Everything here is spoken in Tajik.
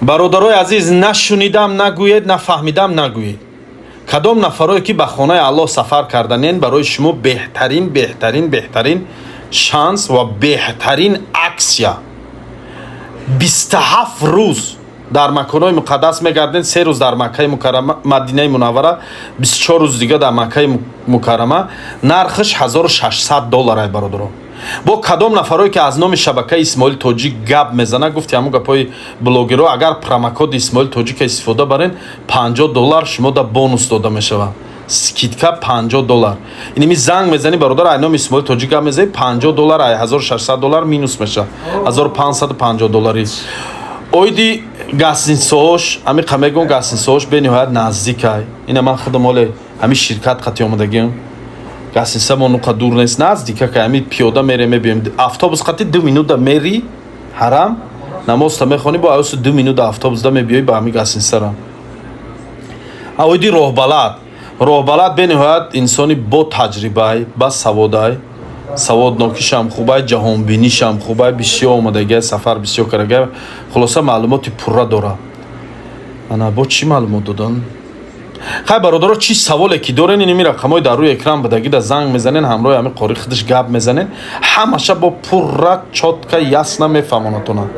бародарои азиз, нашунидам нагӯед, нафаҳмидам нагӯед. кадом нафарое ки ба хонаи аллоҳ сафар карданен, барои шумо беҳтарин шанс ва беҳтарин аксия. 27 рӯз дар маконои муқаддас мегарден, 3 рӯз дар Маккаи Мукаррама, Мадинаи Мунаввара, 24 рӯз дига дар Маккаи Мукаррама. Нархш $1600 ай бародарон. бо кадом нафарое ки аз номи шабакаи Исмоил Тоҷик гап мезана, гуфти ҳамун гапҳои блогеро, агар промокоди Исмоил Тоҷика истифода барен, $50 шумо да бонус дода мешавад. скидка $50. иними занг мезани бародар, ай номи Исмоил Тоҷик гап мезани, $50, ай $1600 минус меша, $1550. оиди гастинсоҳош, ами қамегон гастинсоҳош бениҳоят наздик ай. ина ман худам ҳоле ҳами ширкат қати омадагиам. гастинса мо нуқа дур нест, наздика ка ами пиёда мере мебием. Автобус қати 2 минута мери ҳарам, намозта мехони, бо аёси 2 минута автобусда мебиёи ба ами гастинсара. оиди роҳбалад бениҳоят инсони бо таҷрибаи, ба саводай, саводнокишам хубай, ҷаҳонбинишам хубай, бисёр омадагия сафар, бисёр карагия, хулоса маълумоти пурра дора. ана бо чӣ маълумот додан? хай бародаро, чӣ саволе ки дорен, иними рақамҳои дар рӯи экран бадагида занг мезанен, ҳамроҳи ҳами қори худаш гап мезанен, ҳамаша бо пурра чотка ясна мефаҳмонатонад.